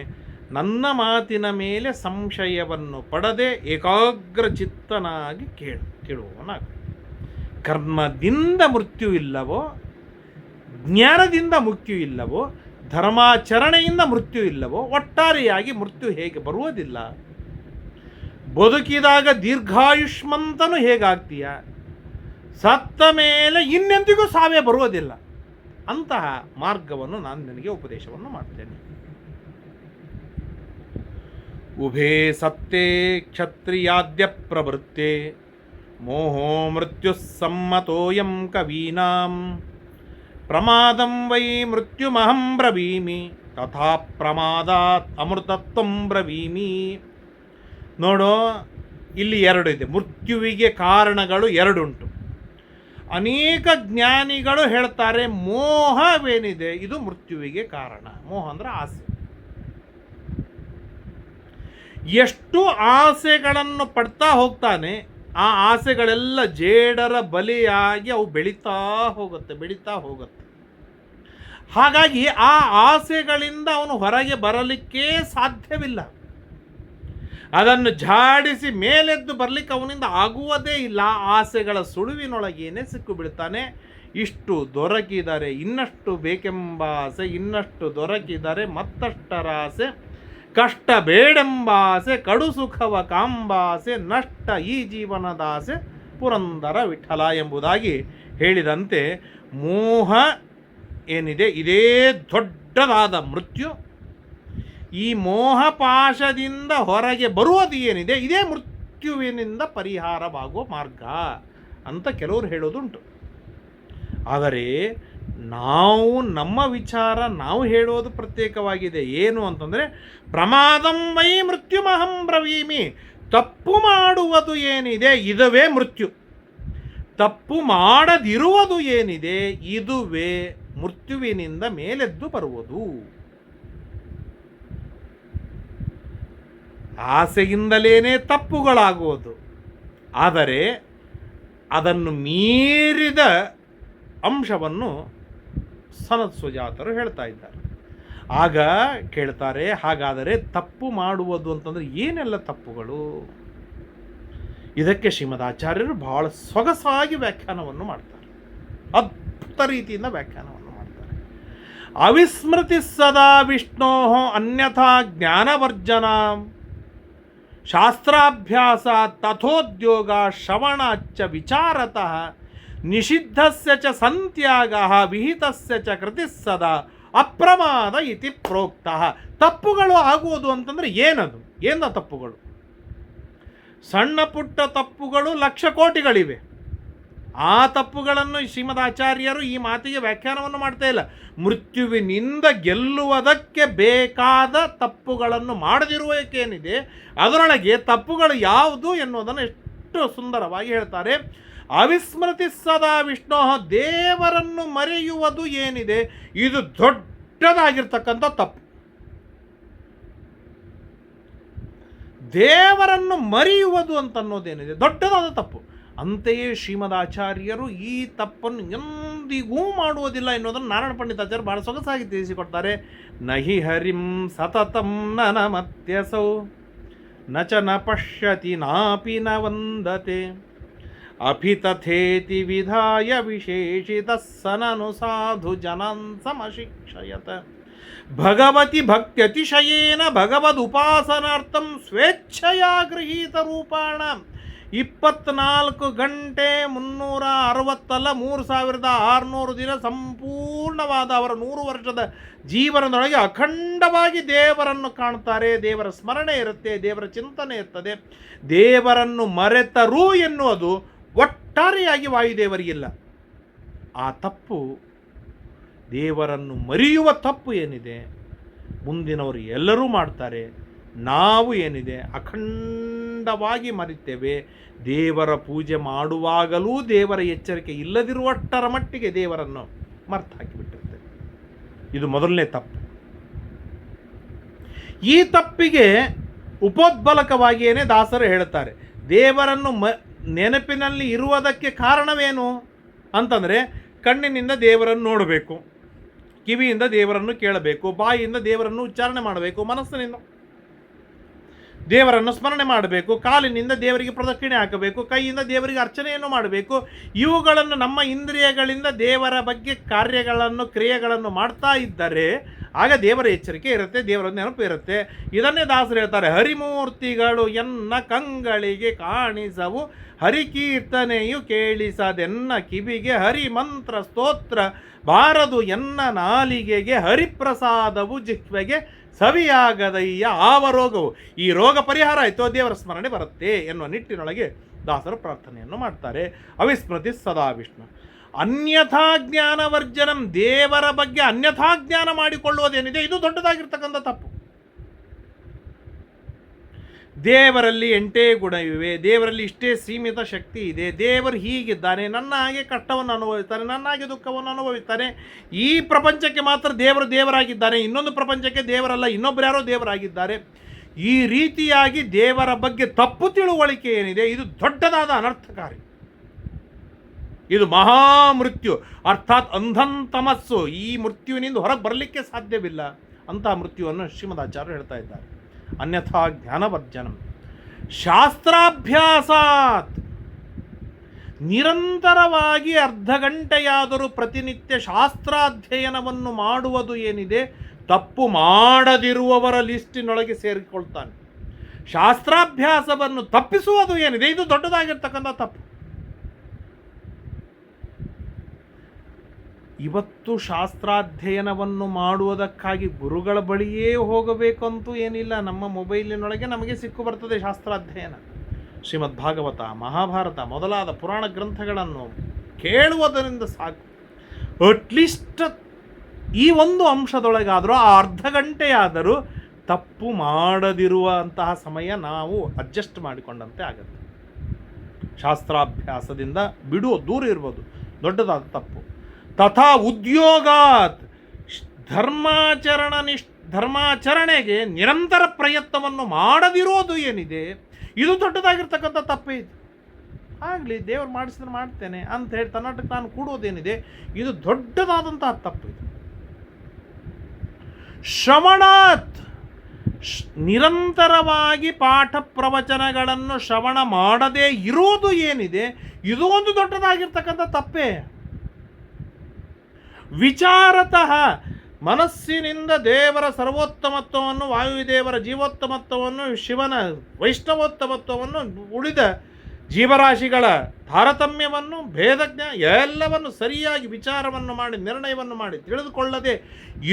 ನನ್ನ ಮಾತಿನ ಮೇಲೆ ಸಂಶಯವನ್ನು ಪಡದೆ ಏಕಾಗ್ರ ಚಿತ್ತನಾಗಿ ಕೇಳುವವನಾಗ. ಕರ್ಮದಿಂದ ಮೃತ್ಯು ಇಲ್ಲವೋ, ಜ್ಞಾನದಿಂದ ಮೃತ್ಯು ಇಲ್ಲವೋ, ಧರ್ಮಾಚರಣೆಯಿಂದ ಮೃತ್ಯು ಇಲ್ಲವೋ, ಒಟ್ಟಾರೆಯಾಗಿ ಮೃತ್ಯು ಹೇಗೆ ಬರುವುದಿಲ್ಲ? ಬದುಕಿದಾಗ ದೀರ್ಘಾಯುಷ್ಮಂತನೂ ಹೇಗಾಗ್ತೀಯ, ಸತ್ತ ಮೇಲೆ ಇನ್ನೆಂದಿಗೂ ಸಾವೇ ಬರುವುದಿಲ್ಲ. ಅಂತಹ ಮಾರ್ಗವನ್ನು ನಾನು ನಿನಗೆ ಉಪದೇಶವನ್ನು ಮಾಡ್ತೇನೆ. ಉಭೇ ಸತ್ತೇ ಕ್ಷತ್ರಿಯಾದ್ಯ ಪ್ರವೃತ್ತೆ ಮೋಹೋ ಮೃತ್ಯು ಸಮ್ಮತೋಯಂ ಕವೀನಾಂ ಪ್ರಮಾದಂ ವೈ ಮೃತ್ಯುಮಹಂ ಬ್ರವೀಮಿ ತಥಾ ಪ್ರಮಾದಾತ್ ಅಮೃತತ್ವಂ ಬ್ರವೀಮಿ. ನೋಡೋ, ಇಲ್ಲಿ ಎರಡು ಇದೆ. ಮೃತ್ಯುವಿಗೆ ಕಾರಣಗಳು ಎರಡುಂಟು. ಅನೇಕ ಜ್ಞಾನಿಗಳು ಹೇಳ್ತಾರೆ ಮೋಹವೇನಿದೆ ಇದು ಮೃತ್ಯುವಿಗೆ ಕಾರಣ. ಮೋಹ ಅಂದರೆ ಆಸೆ. ಎಷ್ಟು ಆಸೆಗಳನ್ನು ಪಡ್ತಾ ಹೋಗ್ತಾನೆ, ಆ ಆಸೆಗಳೆಲ್ಲ ಜೇಡರ ಬಲಿಯಾಗಿ ಅವು ಬೆಳೀತಾ ಹೋಗುತ್ತೆ. ಹಾಗಾಗಿ ಆ ಆಸೆಗಳಿಂದ ಅವನು ಹೊರಗೆ ಬರಲಿಕ್ಕೆ ಸಾಧ್ಯವಿಲ್ಲ. ಅದನ್ನು ಝಾಡಿಸಿ ಮೇಲೆದ್ದು ಬರಲಿಕ್ಕೆ ಅವನಿಂದ ಆಗುವುದೇ ಇಲ್ಲ. ಆಸೆಗಳ ಸುಳುವಿನೊಳಗೇನೆ ಸಿಕ್ಕು ಬಿಡ್ತಾನೆ. ಇಷ್ಟು ದೊರಕಿದರೆ ಇನ್ನಷ್ಟು ಬೇಕೆಂಬ ಆಸೆ, ಇನ್ನಷ್ಟು ದೊರಕಿದರೆ ಮತ್ತಷ್ಟರಾಸೆ, ಕಷ್ಟ ಬೇಡೆಂಬಾಸೆ, ಕಡು ಸುಖವ ಕಾಂಬಾಸೆ, ನಷ್ಟ ಈ ಜೀವನದಾಸೆ ಪುರಂದರ ವಿಠಲ ಎಂಬುದಾಗಿ ಹೇಳಿದಂತೆ ಮೋಹ ಏನಿದೆ ಇದೇ ದೊಡ್ಡದಾದ ಮೃತ್ಯು. ಈ ಮೋಹಪಾಶದಿಂದ ಹೊರಗೆ ಬರುವುದು ಏನಿದೆ ಇದೇ ಮೃತ್ಯುವಿನಿಂದ ಪರಿಹಾರವಾಗುವ ಮಾರ್ಗ ಅಂತ ಕೆಲವರು ಹೇಳೋದುಂಟು. ಆದರೆ ನಾವು ನಮ್ಮ ವಿಚಾರ ನಾವು ಹೇಳೋದು ಪ್ರತ್ಯೇಕವಾಗಿದೆ. ಏನು ಅಂತಂದರೆ ಪ್ರಮಾದಂ ವೈ ಮೃತ್ಯುಮಹಂ ಬ್ರವೀಮಿ, ತಪ್ಪು ಮಾಡುವುದು ಏನಿದೆ ಇದುವೇ ಮೃತ್ಯು, ತಪ್ಪು ಮಾಡದಿರುವುದು ಏನಿದೆ ಇದುವೇ ಮೃತ್ಯುವಿನಿಂದ ಮೇಲೆದ್ದು ಬರುವುದು. ಆಸೆಯಿಂದಲೇ ತಪ್ಪುಗಳಾಗುವುದು, ಆದರೆ ಅದನ್ನು ಮೀರಿದ ಅಂಶವನ್ನು ಸನತ್ ಸುಜಾತರು ಹೇಳ್ತಾ ಇದ್ದಾರೆ. ಆಗ ಕೇಳ್ತಾರೆ, ಹಾಗಾದರೆ ತಪ್ಪು ಮಾಡುವುದು ಅಂತಂದರೆ ಏನೆಲ್ಲ ತಪ್ಪುಗಳು? ಇದಕ್ಕೆ ಶ್ರೀಮದ್ ಆಚಾರ್ಯರು ಬಹಳ ಸೊಗಸಾಗಿ ವ್ಯಾಖ್ಯಾನವನ್ನು ಮಾಡ್ತಾರೆ, ಅದ್ಭುತ ರೀತಿಯಿಂದ ವ್ಯಾಖ್ಯಾನವನ್ನು ಮಾಡ್ತಾರೆ. ಅವಿಸ್ಮೃತಿ ಸದಾ ವಿಷ್ಣೋ ಅನ್ಯಥಾ ಜ್ಞಾನವರ್ಜನ, ಶಾಸ್ತ್ರಾಭ್ಯಾಸ ತಥೋದ್ಯೋಗ ಶ್ರವಣಾಚ್ಚ ವಿಚಾರತಃ, ನಿಷಿದ್ಧಸ್ಯ ಚ ಸಂತ್ಯಾಗಃ ವಿಹಿತಸ್ಯ ಚ ಕೃತಿಃ ಸದಾ ಅಪ್ರಮಾದ ಇತಿ ಪ್ರೋಕ್ತಃ. ತಪ್ಪುಗಳು ಆಗುವುದು ಅಂತಂದರೆ ಏನದು? ಏನ ತಪ್ಪುಗಳು? ಸಣ್ಣ ಪುಟ್ಟ ತಪ್ಪುಗಳು ಲಕ್ಷ ಕೋಟಿಗಳಿವೆ. ಆ ತಪ್ಪುಗಳನ್ನು ಶ್ರೀಮದ್ ಆಚಾರ್ಯರು ಈ ಮಾತಿಗೆ ವ್ಯಾಖ್ಯಾನವನ್ನು ಮಾಡ್ತಾ ಇಲ್ಲ. ಮೃತ್ಯುವಿನಿಂದ ಗೆಲ್ಲುವುದಕ್ಕೆ ಬೇಕಾದ ತಪ್ಪುಗಳನ್ನು ಮಾಡದಿರುವುದಕ್ಕೇನಿದೆ ಅದರೊಳಗೆ ತಪ್ಪುಗಳು ಯಾವುದು ಎನ್ನುವುದನ್ನು ಎಷ್ಟು ಸುಂದರವಾಗಿ ಹೇಳ್ತಾರೆ. ಅವಿಸ್ಮೃತಿ ಸದಾ ವಿಷ್ಣು, ದೇವರನ್ನು ಮರೆಯುವುದು ಏನಿದೆ ಇದು ದೊಡ್ಡದಾಗಿರ್ತಕ್ಕಂಥ ತಪ್ಪು. ದೇವರನ್ನು ಮರೆಯುವುದು ಅಂತನ್ನೋದೇನಿದೆ ದೊಡ್ಡದಾದ ತಪ್ಪು. ಅಂತೆಯೇ ಶ್ರೀಮದ್ ಆಚಾರ್ಯರು ಈ ತಪ್ಪನ್ನು ಎಂದಿಗೂ ಮಾಡುವುದಿಲ್ಲ ಎನ್ನುವುದನ್ನು ನಾರಾಯಣ ಪಂಡಿತಾಚಾರ್ಯರು ಬಹಳ ಸೊಗಸಾಗಿ ತಿಳಿಸಿಕೊಡ್ತಾರೆ. ನಹಿ ಹರಿಂ ಸತತಂ ನನಮತ್ಯಸೌ ನಚ ನ ಪಶ್ಯತಿ ನಾಪಿ ನ ವಂದತೆ, ಅಭಿತಥೇತಿ ವಿಧಾಯ ವಿಶೇಷಿತ ಸನನು ಸಾಧು ಜನಾನ್ ಸಮಶಿಕ್ಷಯತ, ಭಗವತಿ ಭಕ್ತ್ಯತಿಶಯೇನ ಭಗವದುಪಾಸನಾರ್ಥಂ ಸ್ವೇಚ್ಛೆಯಾ ಗೃಹೀತ ರೂಪಾಣ. 24 ಗಂಟೆ 360 ದಿನ ಸಂಪೂರ್ಣವಾದ ಅವರ 100 ವರ್ಷದ ಜೀವನದೊಳಗೆ ಅಖಂಡವಾಗಿ ದೇವರನ್ನು ಕಾಣ್ತಾರೆ. ದೇವರ ಸ್ಮರಣೆ ಇರುತ್ತೆ, ದೇವರ ಚಿಂತನೆ ಇರ್ತದೆ. ದೇವರನ್ನು ಮರೆತರು ಎನ್ನುವುದು ಒಟ್ಟಾರೆಯಾಗಿ ವಾಯುದೇವರಿಗಿಲ್ಲ. ಆ ತಪ್ಪು, ದೇವರನ್ನು ಮರೆಯುವ ತಪ್ಪು ಏನಿದೆ ಮುಂದಿನವರು ಎಲ್ಲರೂ ಮಾಡ್ತಾರೆ. ನಾವು ಏನಿದೆ ಅಖಂಡವಾಗಿ ಮರಿತೇವೆ. ದೇವರ ಪೂಜೆ ಮಾಡುವಾಗಲೂ ದೇವರ ಎಚ್ಚರಿಕೆ ಇಲ್ಲದಿರುವಷ್ಟರ ಮಟ್ಟಿಗೆ ದೇವರನ್ನು ಮರ್ತು ಹಾಕಿಬಿಟ್ಟಿರ್ತೇವೆ. ಇದು ಮೊದಲನೇ ತಪ್ಪು. ಈ ತಪ್ಪಿಗೆ ಉಪೋದ್ಬಲಕವಾಗಿಯೇ ದಾಸರು ಹೇಳ್ತಾರೆ, ದೇವರನ್ನು ನೆನಪಿನಲ್ಲಿ ಇರುವುದಕ್ಕೆ ಕಾರಣವೇನು ಅಂತಂದರೆ ಕಣ್ಣಿನಿಂದ ದೇವರನ್ನು ನೋಡಬೇಕು, ಕಿವಿಯಿಂದ ದೇವರನ್ನು ಕೇಳಬೇಕು, ಬಾಯಿಯಿಂದ ದೇವರನ್ನು ಉಚ್ಚಾರಣೆ ಮಾಡಬೇಕು, ಮನಸ್ಸಿನಿಂದ ದೇವರನ್ನು ಸ್ಮರಣೆ ಮಾಡಬೇಕು, ಕಾಲಿನಿಂದ ದೇವರಿಗೆ ಪ್ರದಕ್ಷಿಣೆ ಹಾಕಬೇಕು, ಕೈಯಿಂದ ದೇವರಿಗೆ ಅರ್ಚನೆಯನ್ನು ಮಾಡಬೇಕು. ಇವುಗಳನ್ನು ನಮ್ಮ ಇಂದ್ರಿಯಗಳಿಂದ ದೇವರ ಬಗ್ಗೆ ಕಾರ್ಯಗಳನ್ನು ಕ್ರಿಯೆಗಳನ್ನು ಮಾಡ್ತಾ ಇದ್ದರೆ ಆಗ ದೇವರ ಎಚ್ಚರಿಕೆ ಇರುತ್ತೆ, ದೇವರ ನೆನಪು ಇರುತ್ತೆ. ಇದನ್ನೇ ದಾಸರು ಹೇಳ್ತಾರೆ, ಹರಿಮೂರ್ತಿಗಳು ಎನ್ನ ಕಂಗಳಿಗೆ ಕಾಣಿಸವು, ಹರಿಕೀರ್ತನೆಯು ಕೇಳಿಸದೆನ್ನ ಕಿವಿಗೆ, ಹರಿ ಮಂತ್ರ ಸ್ತೋತ್ರ ಬಾರದು ಎನ್ನ ನಾಲಿಗೆಗೆ, ಹರಿಪ್ರಸಾದವು ಜಿಹ್ವೆಗೆ ಸವಿಯಾಗದಯ್ಯ ಆವ ರೋಗವು. ಈ ರೋಗ ಪರಿಹಾರ ಆಯಿತು, ದೇವರ ಸ್ಮರಣೆ ಬರುತ್ತೆ ಎನ್ನುವ ನಿಟ್ಟಿನೊಳಗೆ ದಾಸರು ಪ್ರಾರ್ಥನೆಯನ್ನು ಮಾಡ್ತಾರೆ. ಅವಿಸ್ಮೃತಿ ಸದಾ ವಿಷ್ಣು. ಅನ್ಯಥಾ ಜ್ಞಾನ ವರ್ಜನಂ, ದೇವರ ಬಗ್ಗೆ ಅನ್ಯಥಾ ಜ್ಞಾನ ಮಾಡಿಕೊಳ್ಳುವುದೇನಿದೆ ಇದು ದೊಡ್ಡದಾಗಿರ್ತಕ್ಕಂಥ ತಪ್ಪು. ದೇವರಲ್ಲಿ 8 ಗುಣವಿವೆ, ದೇವರಲ್ಲಿ ಇಷ್ಟೇ ಸೀಮಿತ ಶಕ್ತಿ ಇದೆ, ದೇವರು ಹೀಗಿದ್ದಾನೆ, ನನ್ನ ಹಾಗೆ ಕಷ್ಟವನ್ನು ಅನುಭವಿಸ್ತಾನೆ, ನನ್ನ ಹಾಗೆ ದುಃಖವನ್ನು ಅನುಭವಿಸ್ತಾನೆ, ಈ ಪ್ರಪಂಚಕ್ಕೆ ಮಾತ್ರ ದೇವರು ದೇವರಾಗಿದ್ದಾನೆ, ಇನ್ನೊಂದು ಪ್ರಪಂಚಕ್ಕೆ ದೇವರಲ್ಲ, ಇನ್ನೊಬ್ಬರು ಯಾರೋ ದೇವರಾಗಿದ್ದಾರೆ. ಈ ರೀತಿಯಾಗಿ ದೇವರ ಬಗ್ಗೆ ತಪ್ಪು ತಿಳುವಳಿಕೆ ಏನಿದೆ ಇದು ದೊಡ್ಡದಾದ ಅನರ್ಥಕಾರಿ. ಇದು ಮಹಾಮೃತ್ಯು, ಅರ್ಥಾತ್ ಅಂಧಂತಮಸ್ಸು. ಈ ಮೃತ್ಯುವಿನಿಂದ ಹೊರಗೆ ಬರಲಿಕ್ಕೆ ಸಾಧ್ಯವಿಲ್ಲ. ಅಂತಹ ಮೃತ್ಯುವನ್ನು ಶ್ರೀಮದಾಚಾರ್ಯರು ಹೇಳ್ತಾ ಇದ್ದಾರೆ. ಅನ್ಯಥಾ ಜ್ಞಾನವರ್ಜನಂ ಶಾಸ್ತ್ರಾಭ್ಯಾಸಾತ್, ನಿರಂತರವಾಗಿ ಅರ್ಧ ಗಂಟೆಯಾದರೂ ಪ್ರತಿನಿತ್ಯ ಶಾಸ್ತ್ರಾಧ್ಯಯನವನ್ನು ಮಾಡುವುದು ಏನಿದೆ, ತಪ್ಪು ಮಾಡದಿರುವವರ ಲಿಸ್ಟಿನೊಳಗೆ ಸೇರಿಕೊಳ್ತಾನೆ. ಶಾಸ್ತ್ರಾಭ್ಯಾಸವನ್ನು ತಪ್ಪಿಸುವುದು ಏನಿದೆ, ಇದು ದೊಡ್ಡದಾಗಿರ್ತಕ್ಕಂಥ ತಪ್ಪು. ಇವತ್ತು ಶಾಸ್ತ್ರಾಧ್ಯಯನವನ್ನು ಮಾಡುವುದಕ್ಕಾಗಿ ಗುರುಗಳ ಬಳಿಯೇ ಹೋಗಬೇಕಂತೂ ಏನಿಲ್ಲ. ನಮ್ಮ ಮೊಬೈಲಿನೊಳಗೆ ನಮಗೆ ಸಿಕ್ಕು ಬರ್ತದೆ ಶಾಸ್ತ್ರಾಧ್ಯಯನ. ಶ್ರೀಮದ್ ಭಾಗವತ, ಮಹಾಭಾರತ ಮೊದಲಾದ ಪುರಾಣ ಗ್ರಂಥಗಳನ್ನು ಕೇಳುವುದರಿಂದ ಸಾಕು. ಅಟ್ಲೀಸ್ಟ್ ಈ ಒಂದು ಅಂಶದೊಳಗಾದರೂ ಆ ಅರ್ಧ ಗಂಟೆಯಾದರೂ ತಪ್ಪು ಮಾಡದಿರುವಂತಹ ಸಮಯ ನಾವು ಅಡ್ಜಸ್ಟ್ ಮಾಡಿಕೊಂಡಂತೆ ಆಗುತ್ತೆ. ಶಾಸ್ತ್ರಾಭ್ಯಾಸದಿಂದ ದೂರ ಇರ್ಬೋದು, ದೊಡ್ಡದಾದ ತಪ್ಪು. ತಥಾ ಉದ್ಯೋಗಾತ್ ಧರ್ಮಾಚರಣೆಗೆ ನಿರಂತರ ಪ್ರಯತ್ನವನ್ನು ಮಾಡದಿರೋದು ಏನಿದೆ, ಇದು ದೊಡ್ಡದಾಗಿರ್ತಕ್ಕಂಥ ತಪ್ಪೇ ಇದು. ಆಗಲಿ, ದೇವರು ಮಾಡಿಸಿದ್ರೆ ಮಾಡ್ತೇನೆ ಅಂತ ಹೇಳಿ ತನ್ನಟಕ್ಕೆ ನಾನು ಕೂಡೋದೇನಿದೆ, ಇದು ದೊಡ್ಡದಾದಂತಹ ತಪ್ಪು ಇದು. ಶ್ರವಣಾತ್ ನಿರಂತರವಾಗಿ ಪಾಠ ಪ್ರವಚನಗಳನ್ನು ಶ್ರವಣ ಮಾಡದೇ ಇರುವುದು ಏನಿದೆ, ಇದು ಒಂದು ದೊಡ್ಡದಾಗಿರ್ತಕ್ಕಂಥ ತಪ್ಪೇ. ವಿಚಾರತಃ ಮನಸ್ಸಿನಿಂದ ದೇವರ ಸರ್ವೋತ್ತಮತ್ವವನ್ನು, ವಾಯುದೇವರ ಜೀವೋತ್ತಮತ್ವವನ್ನು, ಶಿವನ ವೈಷ್ಣವೋತ್ತಮತ್ವವನ್ನು, ಉಳಿದ ಜೀವರಾಶಿಗಳ ತಾರತಮ್ಯವನ್ನು, ಭೇದಜ್ಞ ಎಲ್ಲವನ್ನು ಸರಿಯಾಗಿ ವಿಚಾರವನ್ನು ಮಾಡಿ ನಿರ್ಣಯವನ್ನು ಮಾಡಿ ತಿಳಿದುಕೊಳ್ಳದೆ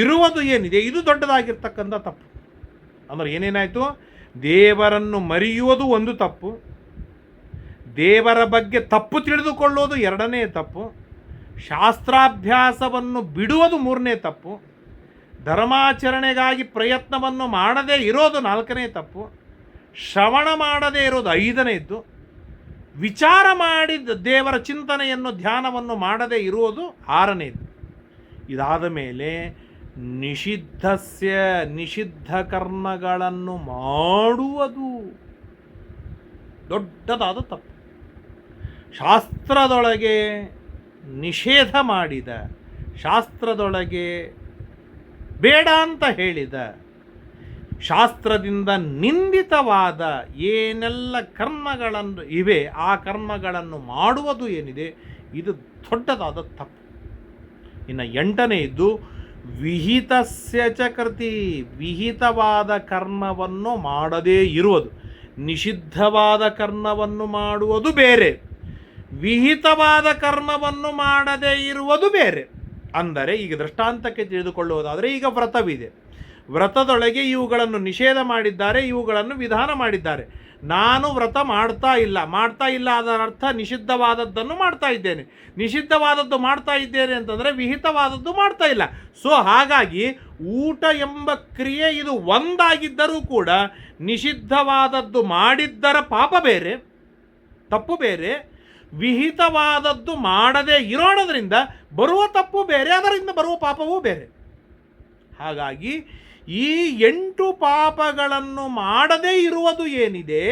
ಇರುವುದು ಏನಿದೆ, ಇದು ದೊಡ್ಡದಾಗಿರ್ತಕ್ಕಂಥ ತಪ್ಪು. ಅಂದರೆ ಏನೇನಾಯಿತು, ದೇವರನ್ನು ಮರೆಯುವುದು ಒಂದು ತಪ್ಪು, ದೇವರ ಬಗ್ಗೆ ತಪ್ಪು ತಿಳಿದುಕೊಳ್ಳುವುದು ಎರಡನೇ ತಪ್ಪು, ಶಾಸ್ತ್ರಾಭ್ಯಾಸವನ್ನು ಬಿಡುವುದು ಮೂರನೇ ತಪ್ಪು, ಧರ್ಮಾಚರಣೆಗಾಗಿ ಪ್ರಯತ್ನವನ್ನು ಮಾಡದೇ ಇರೋದು ನಾಲ್ಕನೇ ತಪ್ಪು, ಶ್ರವಣ ಮಾಡದೇ ಇರೋದು ಐದನೇದ್ದು, ವಿಚಾರ ಮಾಡಿದ ದೇವರ ಚಿಂತನೆಯನ್ನು ಧ್ಯಾನವನ್ನು ಮಾಡದೇ ಇರುವುದು ಆರನೇದು. ಇದಾದ ಮೇಲೆ ನಿಷಿದ್ಧ ಕರ್ಮಗಳನ್ನು ಮಾಡುವುದು ದೊಡ್ಡದಾದ ತಪ್ಪು. ಶಾಸ್ತ್ರದೊಳಗೆ ನಿಷೇಧ ಮಾಡಿದ, ಶಾಸ್ತ್ರದೊಳಗೆ ಬೇಡ ಅಂತ ಹೇಳಿದ, ಶಾಸ್ತ್ರದಿಂದ ನಿಂದಿತವಾದ ಏನೆಲ್ಲ ಕರ್ಮಗಳನ್ನು ಇವೆ ಆ ಕರ್ಮಗಳನ್ನು ಮಾಡುವುದು ಏನಿದೆ, ಇದು ದೊಡ್ಡದಾದ ತಪ್ಪು. ಇನ್ನು ಎಂಟನೆಯದ್ದು ವಿಹಿತಸ್ಯ ಚ ಕೃತಿ, ವಿಹಿತವಾದ ಕರ್ಮವನ್ನು ಮಾಡದೇ ಇರುವುದು. ನಿಷಿದ್ಧವಾದ ಕರ್ಮವನ್ನು ಮಾಡುವುದು ಬೇರೆ, ವಿಹಿತವಾದ ಕರ್ಮವನ್ನು ಮಾಡದೇ ಇರುವುದು ಬೇರೆ. ಅಂದರೆ ಈಗ ದೃಷ್ಟಾಂತಕ್ಕೆ ತಿಳಿದುಕೊಳ್ಳುವುದಾದರೆ, ಈಗ ವ್ರತವಿದೆ, ವ್ರತದೊಳಗೆ ಇವುಗಳನ್ನು ನಿಷೇಧ ಮಾಡಿದ್ದಾರೆ, ಇವುಗಳನ್ನು ವಿಧಾನ ಮಾಡಿದ್ದಾರೆ. ನಾನು ವ್ರತ ಮಾಡ್ತಾ ಇಲ್ಲ ಅದರ ಅರ್ಥ ನಿಷಿದ್ಧವಾದದ್ದನ್ನು ಮಾಡ್ತಾ ಇದ್ದೇನೆ. ನಿಷಿದ್ಧವಾದದ್ದು ಮಾಡ್ತಾ ಇದ್ದೇನೆ ಅಂತಂದರೆ ವಿಹಿತವಾದದ್ದು ಮಾಡ್ತಾ ಇಲ್ಲ. ಸೊ ಹಾಗಾಗಿ ಊಟ ಎಂಬ ಕ್ರಿಯೆ ಇದು ಒಂದಾಗಿದ್ದರೂ ಕೂಡ ನಿಷಿದ್ಧವಾದದ್ದು ಮಾಡಿದ್ದರ ಪಾಪ ಬೇರೆ, ತಪ್ಪು ಬೇರೆ, ವಿಹಿತವಾದದ್ದು ಮಾಡದೇ ಇರೋಣದ್ರಿಂದ ಬರುವ ತಪ್ಪು ಬೇರೆ, ಅದರಿಂದ ಬರುವ ಪಾಪವೂ ಬೇರೆ. ಹಾಗಾಗಿ ಈ 8 ಪಾಪಗಳನ್ನು ಮಾಡದೇ ಇರುವುದು ಏನಿದೆ,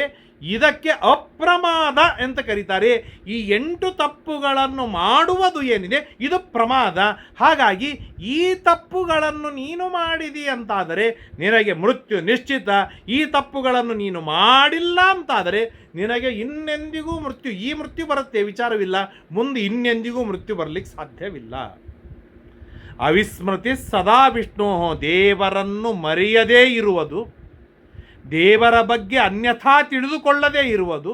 ಇದಕ್ಕೆ ಅಪ್ರಮಾದ ಅಂತ ಕರೀತಾರೆ. ಈ 8 ತಪ್ಪುಗಳನ್ನು ಮಾಡುವುದು ಏನಿದೆ, ಇದು ಪ್ರಮಾದ. ಹಾಗಾಗಿ ಈ ತಪ್ಪುಗಳನ್ನು ನೀನು ಮಾಡಿದಿ ಅಂತಾದರೆ ನಿನಗೆ ಮೃತ್ಯು ನಿಶ್ಚಿತ. ಈ ತಪ್ಪುಗಳನ್ನು ನೀನು ಮಾಡಿಲ್ಲ ಅಂತಾದರೆ ನಿನಗೆ ಇನ್ನೆಂದಿಗೂ ಮೃತ್ಯು, ಈ ಮೃತ್ಯು ಬರುತ್ತೆ ವಿಚಾರವಿಲ್ಲ, ಮುಂದೆ ಇನ್ನೆಂದಿಗೂ ಮೃತ್ಯು ಬರಲಿಕ್ಕೆ ಸಾಧ್ಯವಿಲ್ಲ. ಅವಿಸ್ಮೃತಿ ಸದಾ ವಿಷ್ಣು, ದೇವರನ್ನು ಮರೆಯದೇ ಇರುವುದು, ದೇವರ ಬಗ್ಗೆ ಅನ್ಯಥಾ ತಿಳಿದುಕೊಳ್ಳದೇ ಇರುವುದು,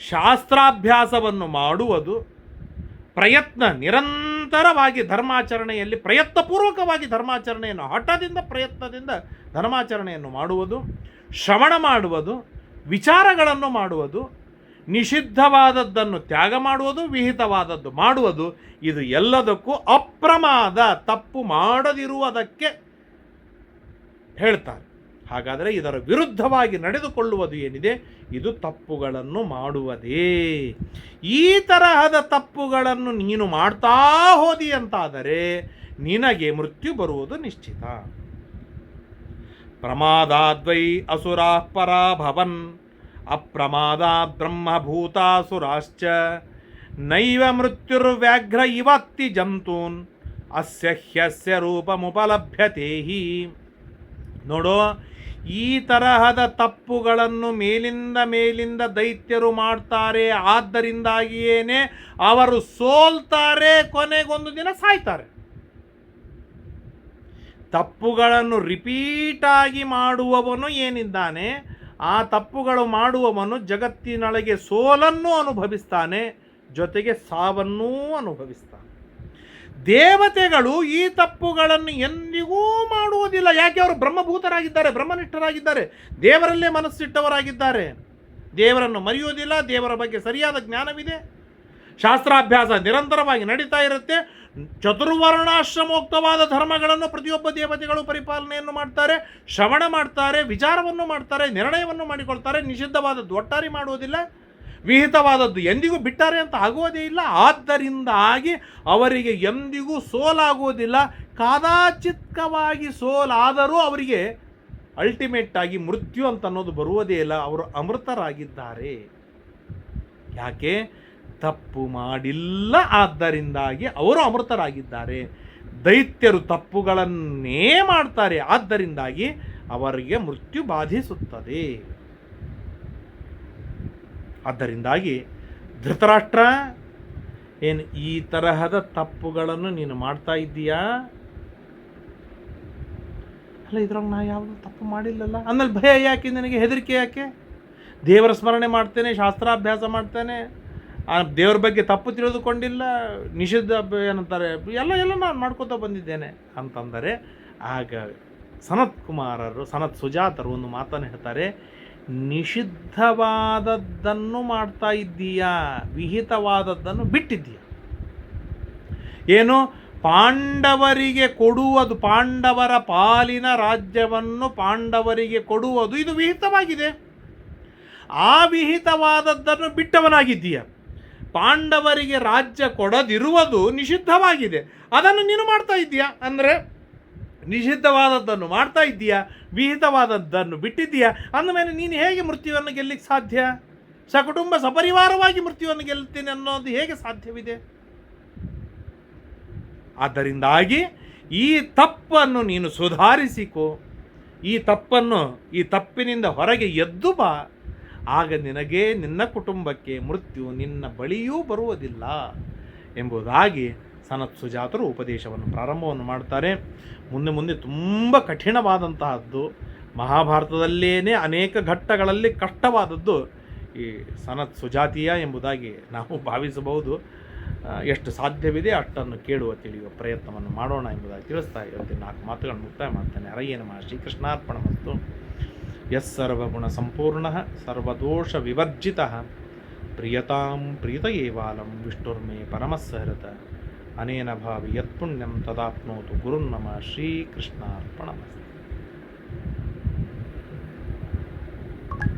ಶಾಸ್ತ್ರಾಭ್ಯಾಸವನ್ನು ಮಾಡುವುದು, ಪ್ರಯತ್ನ ನಿರಂತರವಾಗಿ ಧರ್ಮಾಚರಣೆಯಲ್ಲಿ ಪ್ರಯತ್ನಪೂರ್ವಕವಾಗಿ ಧರ್ಮಾಚರಣೆಯನ್ನು, ಹಠದಿಂದ ಪ್ರಯತ್ನದಿಂದ ಧರ್ಮಾಚರಣೆಯನ್ನು ಮಾಡುವುದು, ಶ್ರವಣ ಮಾಡುವುದು, ವಿಚಾರಗಳನ್ನು ಮಾಡುವುದು, ನಿಷಿದ್ಧವಾದದ್ದನ್ನು ತ್ಯಾಗ ಮಾಡುವುದು, ವಿಹಿತವಾದದ್ದು ಮಾಡುವುದು, ಇದು ಎಲ್ಲದಕ್ಕೂ ಅಪ್ರಮಾದ, ತಪ್ಪು ಮಾಡದಿರುವುದಕ್ಕೆ ಹೇಳ್ತಾರೆ. ಹಾಗಾದರೆ ಇದರ ವಿರುದ್ಧವಾಗಿ ನಡೆದುಕೊಳ್ಳುವುದು ಏನಿದೆ, ಇದು ತಪ್ಪುಗಳನ್ನು ಮಾಡುವುದೇ. ಈ ತರಹದ ತಪ್ಪುಗಳನ್ನು ನೀನು ಮಾಡ್ತಾ ಹೋದಿ ಅಂತಾದರೆ ನಿನಗೆ ಮೃತ್ಯು ಬರುವುದು ನಿಶ್ಚಿತ. ಪ್ರಮಾದಾದ್ವೈ ಅಸುರಾ ಪರಾಭವನ್ ಅಪ್ರಮಾದಾತ್ ಬ್ರಹ್ಮಭೂತಾಸುರಾಶ್ಚ ನೈವ ಮೃತ್ಯುರ್ವ್ಯಾಘ್ರ ಇವತ್ತಿ ಜಂತೂನ್ ಅಸ್ಯ ಹ್ಯಸ್ಯ ರೂಪಮುಪಲಭ್ಯತೆ ಹಿ. ನೋಡು, ಈ ತರಹದ ತಪ್ಪುಗಳನ್ನು ಮೇಲಿಂದ ದೈತ್ಯರು ಮಾಡ್ತಾರೆ. ಆದ್ದರಿಂದಾಗಿಯೇನೆ ಅವರು ಸೋಲ್ತಾರೆ, ಕೊನೆಗೊಂದು ದಿನ ಸಾಯ್ತಾರೆ. ತಪ್ಪುಗಳನ್ನು ರಿಪೀಟಾಗಿ ಮಾಡುವವನು ಏನಿದ್ದಾನೆ, ಆ ತಪ್ಪುಗಳು ಮಾಡುವವನು ಜಗತ್ತಿನೊಳಗೆ ಸೋಲನ್ನು ಅನುಭವಿಸ್ತಾನೆ, ಜೊತೆಗೆ ಸಾವನ್ನೂ ಅನುಭವಿಸ್ತಾನೆ. ದೇವತೆಗಳು ಈ ತಪ್ಪುಗಳನ್ನು ಎಂದಿಗೂ ಮಾಡುವುದಿಲ್ಲ. ಯಾಕೆ? ಅವರು ಬ್ರಹ್ಮಭೂತರಾಗಿದ್ದಾರೆ, ಬ್ರಹ್ಮನಿಷ್ಠರಾಗಿದ್ದಾರೆ, ದೇವರಲ್ಲೇ ಮನಸ್ಸಿಟ್ಟವರಾಗಿದ್ದಾರೆ. ದೇವರನ್ನು ಮರೆಯುವುದಿಲ್ಲ, ದೇವರ ಬಗ್ಗೆ ಸರಿಯಾದ ಜ್ಞಾನವಿದೆ, ಶಾಸ್ತ್ರಾಭ್ಯಾಸ ನಿರಂತರವಾಗಿ ನಡೀತಾ ಇರುತ್ತೆ. ಚತುರ್ವರ್ಣಾಶ್ರಮೋಕ್ತವಾದ ಧರ್ಮಗಳನ್ನು ಪ್ರತಿಯೊಬ್ಬ ದೇವತೆಗಳು ಪರಿಪಾಲನೆಯನ್ನು ಮಾಡ್ತಾರೆ, ಶ್ರವಣ ಮಾಡ್ತಾರೆ, ವಿಚಾರವನ್ನು ಮಾಡ್ತಾರೆ, ನಿರ್ಣಯವನ್ನು ಮಾಡಿಕೊಳ್ತಾರೆ. ನಿಷಿದ್ಧವಾದದ್ದು ಒಟ್ಟಾರೆ ಮಾಡುವುದಿಲ್ಲ, ವಿಹಿತವಾದದ್ದು ಎಂದಿಗೂ ಬಿಟ್ಟಾರೆ ಅಂತ ಆಗುವುದೇ ಇಲ್ಲ. ಆದ್ದರಿಂದಾಗಿ ಅವರಿಗೆ ಎಂದಿಗೂ ಸೋಲಾಗುವುದಿಲ್ಲ. ಕಾದಾಚಿತ್ಕವಾಗಿ ಸೋಲಾದರೂ ಅವರಿಗೆ ಅಲ್ಟಿಮೇಟ್ ಆಗಿ ಮೃತ್ಯು ಅಂತ ಅನ್ನೋದು ಬರುವುದೇ ಇಲ್ಲ. ಅವರು ಅಮೃತರಾಗಿದ್ದಾರೆ. ಯಾಕೆ? ತಪ್ಪು ಮಾಡಿಲ್ಲ, ಆದ್ದರಿಂದಾಗಿ ಅವರು ಅಮೃತರಾಗಿದ್ದಾರೆ. ದೈತ್ಯರು ತಪ್ಪುಗಳನ್ನೇ ಮಾಡ್ತಾರೆ, ಆದ್ದರಿಂದಾಗಿ ಅವರಿಗೆ ಮೃತ್ಯು ಬಾಧಿಸುತ್ತದೆ. ಆದ್ದರಿಂದಾಗಿ ಧೃತರಾಷ್ಟ್ರ, ಏನು ಈ ತರಹದ ತಪ್ಪುಗಳನ್ನು ನೀನು ಮಾಡ್ತಾ ಇದ್ದೀಯಾ? ಅಲ್ಲ, ಇದ್ರಾಗ ನಾ ಯಾವುದು ತಪ್ಪು ಮಾಡಿಲ್ಲಲ್ಲ, ಆಮೇಲೆ ಭಯ ಯಾಕೆ ನನಗೆ? ಹೆದರಿಕೆ ಯಾಕೆ? ದೇವರ ಸ್ಮರಣೆ ಮಾಡ್ತೇನೆ, ಶಾಸ್ತ್ರಾಭ್ಯಾಸ ಮಾಡ್ತೇನೆ, ಆ ದೇವ್ರ ಬಗ್ಗೆ ತಪ್ಪು ತಿಳಿದುಕೊಂಡಿಲ್ಲ, ನಿಷಿದ್ಧ ಏನಂತಾರೆ ಎಲ್ಲ ನಾನು ಮಾಡ್ಕೋತಾ ಬಂದಿದ್ದೇನೆ ಅಂತಂದರೆ, ಆಗ ಸನತ್ ಕುಮಾರರು, ಸನತ್ ಸುಜಾತರು ಒಂದು ಮಾತನ್ನು ಹೇಳ್ತಾರೆ, ನಿಷಿದ್ಧವಾದದ್ದನ್ನು ಮಾಡ್ತಾ ಇದ್ದೀಯಾ, ವಿಹಿತವಾದದ್ದನ್ನು ಬಿಟ್ಟಿದ್ದೀಯ. ಏನು? ಪಾಂಡವರಿಗೆ ಕೊಡುವುದು, ಪಾಂಡವರ ಪಾಲಿನ ರಾಜ್ಯವನ್ನು ಪಾಂಡವರಿಗೆ ಕೊಡುವುದು, ಇದು ವಿಹಿತವಾಗಿದೆ. ಆ ವಿಹಿತವಾದದ್ದನ್ನು ಬಿಟ್ಟವನಾಗಿದ್ದೀಯ. ಪಾಂಡವರಿಗೆ ರಾಜ್ಯ ಕೊಡದಿರುವುದು ನಿಷಿದ್ಧವಾಗಿದೆ, ಅದನ್ನು ನೀನು ಮಾಡ್ತಾ ಇದ್ದೀಯಾ. ಅಂದರೆ ನಿಷಿದ್ಧವಾದದ್ದನ್ನು ಮಾಡ್ತಾ ಇದ್ದೀಯಾ, ವಿಹಿತವಾದದ್ದನ್ನು ಬಿಟ್ಟಿದ್ದೀಯಾ. ಅಂದಮೇಲೆ ನೀನು ಹೇಗೆ ಮೃತ್ಯುವನ್ನು ಗೆಲ್ಲಲಿಕ್ಕೆ ಸಾಧ್ಯ? ಸಕುಟುಂಬ ಸಪರಿವಾರವಾಗಿ ಮೃತ್ಯುವನ್ನು ಗೆಲ್ತೀನಿ ಅನ್ನೋದು ಹೇಗೆ ಸಾಧ್ಯವಿದೆ? ಆದ್ದರಿಂದಾಗಿ ಈ ತಪ್ಪನ್ನು ನೀನು ಸುಧಾರಿಸಿಕೋ, ಈ ತಪ್ಪಿನಿಂದ ಹೊರಗೆ ಎದ್ದು ಬಾ. ಆಗ ನಿನಗೆ, ನಿನ್ನ ಕುಟುಂಬಕ್ಕೆ ಮೃತ್ಯು ನಿನ್ನ ಬಳಿಯೂ ಬರುವುದಿಲ್ಲ ಎಂಬುದಾಗಿ ಸನತ್ ಸುಜಾತರು ಉಪದೇಶವನ್ನು ಪ್ರಾರಂಭವನ್ನು ಮಾಡ್ತಾರೆ. ಮುಂದೆ ತುಂಬ ಕಠಿಣವಾದಂತಹದ್ದು, ಮಹಾಭಾರತದಲ್ಲೇನೆ ಅನೇಕ ಘಟ್ಟಗಳಲ್ಲಿ ಕಷ್ಟವಾದದ್ದು ಈ ಸನತ್ ಸುಜಾತೀಯ ಎಂಬುದಾಗಿ ನಾವು ಭಾವಿಸಬಹುದು. ಎಷ್ಟು ಸಾಧ್ಯವಿದೆ ಅಷ್ಟನ್ನು ಕೇಳುವ ತಿಳಿಯುವ ಪ್ರಯತ್ನವನ್ನು ಮಾಡೋಣ ಎಂಬುದಾಗಿ ತಿಳಿಸ್ತಾ ಇವತ್ತಿನ 4 ಮಾತುಗಳನ್ನು ಮುಕ್ತಾಯ ಮಾಡ್ತೇನೆ. ಹರಯೇ ನಮಃ. ಶ್ರೀಕೃಷ್ಣಾರ್ಪಣಮಸ್ತು. ಯಸ್ಸರ್ವಗುಣ ಸಂಪೂರ್ಣಃ ಸರ್ವದೋಷ ವಿವರ್ಜಿತಃ ಪ್ರಿಯತಾಂ ಪ್ರೀತಯೇವಾಲಂ ವಿಷ್ಣುರ್ಮೇ ಪರಮಸ್ಸಹೃತ ಅನೇನ ಭಾವಿ ಯತ್ಪುಣ್ಯಂ ತದಾಪ್ನೋತು ಗುರುನ್ನಮ. ಶ್ರೀಕೃಷ್ಣಾರ್ಪಣಮಸ್ತು.